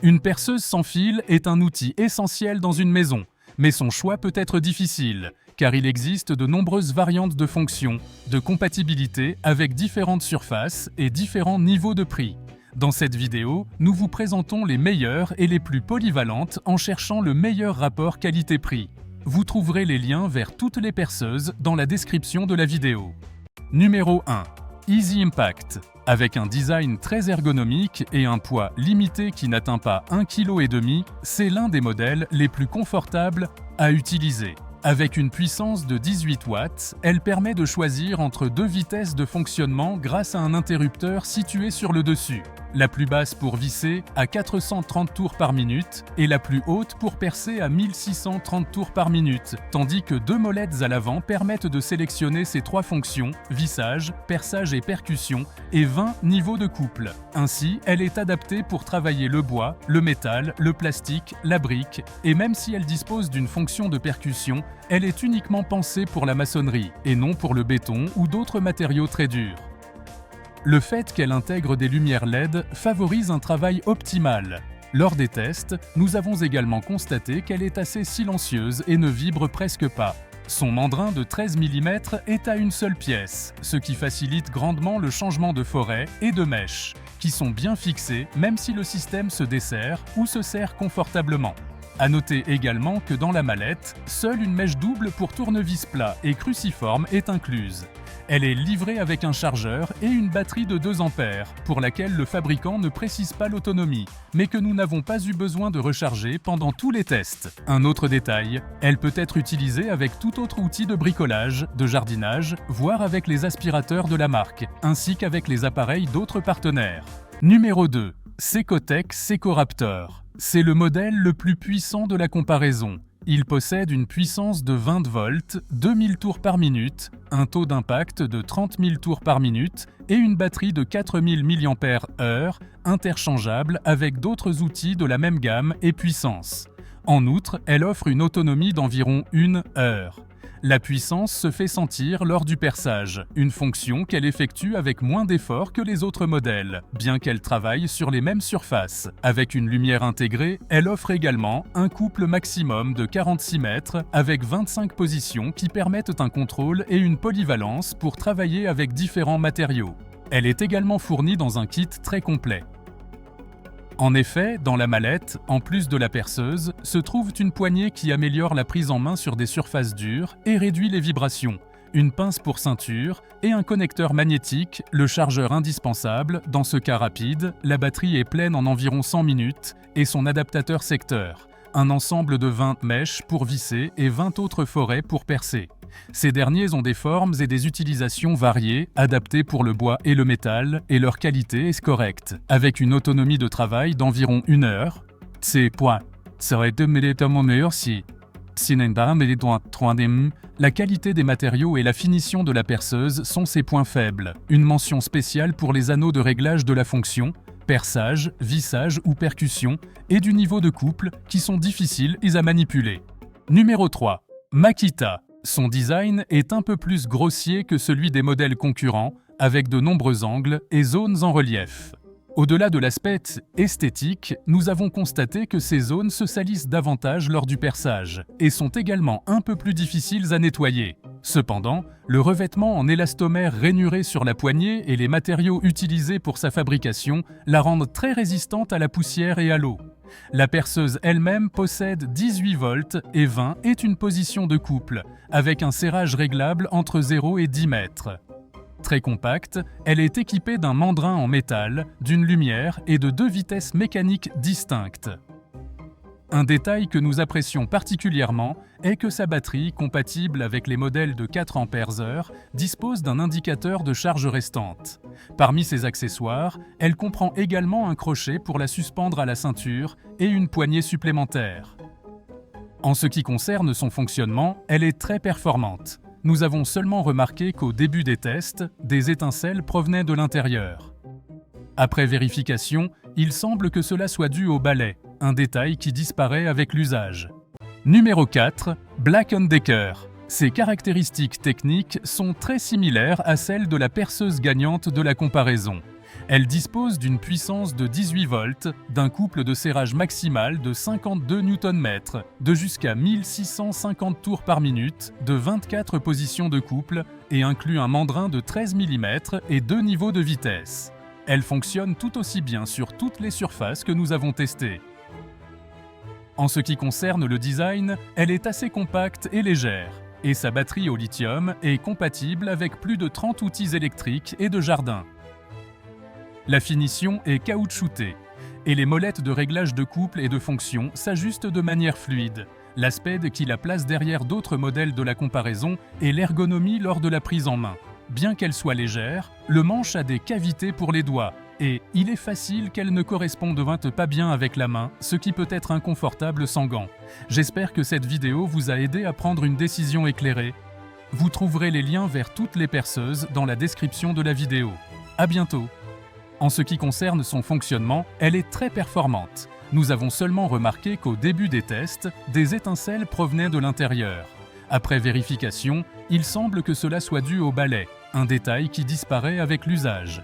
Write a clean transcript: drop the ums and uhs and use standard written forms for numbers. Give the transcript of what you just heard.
Une perceuse sans fil est un outil essentiel dans une maison, mais son choix peut être difficile, car il existe de nombreuses variantes de fonctions, de compatibilité avec différentes surfaces et différents niveaux de prix. Dans cette vidéo, nous vous présentons les meilleures et les plus polyvalentes en cherchant le meilleur rapport qualité-prix. Vous trouverez les liens vers toutes les perceuses dans la description de la vidéo. Numéro 1. Easy Impact. Avec un design très ergonomique et un poids limité qui n'atteint pas 1,5 kg, c'est l'un des modèles les plus confortables à utiliser. Avec une puissance de 18 watts, elle permet de choisir entre deux vitesses de fonctionnement grâce à un interrupteur situé sur le dessus. La plus basse pour visser à 430 tours par minute et la plus haute pour percer à 1630 tours par minute, tandis que deux molettes à l'avant permettent de sélectionner ces trois fonctions, vissage, perçage et percussion, et 20 niveaux de couple. Ainsi, elle est adaptée pour travailler le bois, le métal, le plastique, la brique, et même si elle dispose d'une fonction de percussion, elle est uniquement pensée pour la maçonnerie et non pour le béton ou d'autres matériaux très durs. Le fait qu'elle intègre des lumières LED favorise un travail optimal. Lors des tests, nous avons également constaté qu'elle est assez silencieuse et ne vibre presque pas. Son mandrin de 13 mm est à une seule pièce, ce qui facilite grandement le changement de forêt et de mèche, qui sont bien fixés même si le système se desserre ou se serre confortablement. À noter également que dans la mallette, seule une mèche double pour tournevis plat et cruciforme est incluse. Elle est livrée avec un chargeur et une batterie de 2 A, pour laquelle le fabricant ne précise pas l'autonomie, mais que nous n'avons pas eu besoin de recharger pendant tous les tests. Un autre détail, elle peut être utilisée avec tout autre outil de bricolage, de jardinage, voire avec les aspirateurs de la marque, ainsi qu'avec les appareils d'autres partenaires. Numéro 2. Secotech Secoraptor. C'est le modèle le plus puissant de la comparaison. Il possède une puissance de 20 volts, 2000 tours par minute, un taux d'impact de 30 000 tours par minute et une batterie de 4000 mAh interchangeable avec d'autres outils de la même gamme et puissance. En outre, elle offre une autonomie d'environ 1 heure. La puissance se fait sentir lors du perçage, une fonction qu'elle effectue avec moins d'efforts que les autres modèles, bien qu'elle travaille sur les mêmes surfaces. Avec une lumière intégrée, elle offre également un couple maximum de 46 mètres avec 25 positions qui permettent un contrôle et une polyvalence pour travailler avec différents matériaux. Elle est également fournie dans un kit très complet. En effet, dans la mallette, en plus de la perceuse, se trouve une poignée qui améliore la prise en main sur des surfaces dures et réduit les vibrations, une pince pour ceinture et un connecteur magnétique, le chargeur indispensable, dans ce cas rapide, la batterie est pleine en environ 100 minutes et son adaptateur secteur, un ensemble de 20 mèches pour visser et 20 autres forêts pour percer. Ces derniers ont des formes et des utilisations variées, adaptées pour le bois et le métal, et leur qualité est correcte, avec une autonomie de travail d'environ 1 heure. C'est point. Serait 2 minutes meilleur si la qualité des matériaux et la finition de la perceuse sont ses points faibles. Une mention spéciale pour les anneaux de réglage de la fonction, perçage, vissage ou percussion, et du niveau de couple, qui sont difficiles à manipuler. Numéro 3. Makita. Son design est un peu plus grossier que celui des modèles concurrents, avec de nombreux angles et zones en relief. Au-delà de l'aspect esthétique, nous avons constaté que ces zones se salissent davantage lors du perçage et sont également un peu plus difficiles à nettoyer. Cependant, le revêtement en élastomère rainuré sur la poignée et les matériaux utilisés pour sa fabrication la rendent très résistante à la poussière et à l'eau. La perceuse elle-même possède 18 volts et 20 est une position de couple, avec un serrage réglable entre 0 et 10 mètres. Très compacte, elle est équipée d'un mandrin en métal, d'une lumière et de 2 vitesses mécaniques distinctes. Un détail que nous apprécions particulièrement est que sa batterie, compatible avec les modèles de 4 Ah, dispose d'un indicateur de charge restante. Parmi ses accessoires, elle comprend également un crochet pour la suspendre à la ceinture et une poignée supplémentaire. En ce qui concerne son fonctionnement, elle est très performante. Nous avons seulement remarqué qu'au début des tests, des étincelles provenaient de l'intérieur. Après vérification, il semble que cela soit dû au balai, un détail qui disparaît avec l'usage. Numéro 4. Black & Decker. Ses caractéristiques techniques sont très similaires à celles de la perceuse gagnante de la comparaison. Elle dispose d'une puissance de 18 volts, d'un couple de serrage maximal de 52 Nm, de jusqu'à 1650 tours par minute, de 24 positions de couple et inclut un mandrin de 13 mm et 2 niveaux de vitesse. Elle fonctionne tout aussi bien sur toutes les surfaces que nous avons testées. En ce qui concerne le design, elle est assez compacte et légère, et sa batterie au lithium est compatible avec plus de 30 outils électriques et de jardin. La finition est caoutchoutée, et les molettes de réglage de couple et de fonction s'ajustent de manière fluide. L'aspect qui la place derrière d'autres modèles de la comparaison est l'ergonomie lors de la prise en main. Bien qu'elle soit légère, le manche a des cavités pour les doigts, et il est facile qu'elle ne corresponde pas bien avec la main, ce qui peut être inconfortable sans gants. J'espère que cette vidéo vous a aidé à prendre une décision éclairée. Vous trouverez les liens vers toutes les perceuses dans la description de la vidéo. À bientôt! En ce qui concerne son fonctionnement, elle est très performante. Nous avons seulement remarqué qu'au début des tests, des étincelles provenaient de l'intérieur. Après vérification, il semble que cela soit dû au balai, un détail qui disparaît avec l'usage.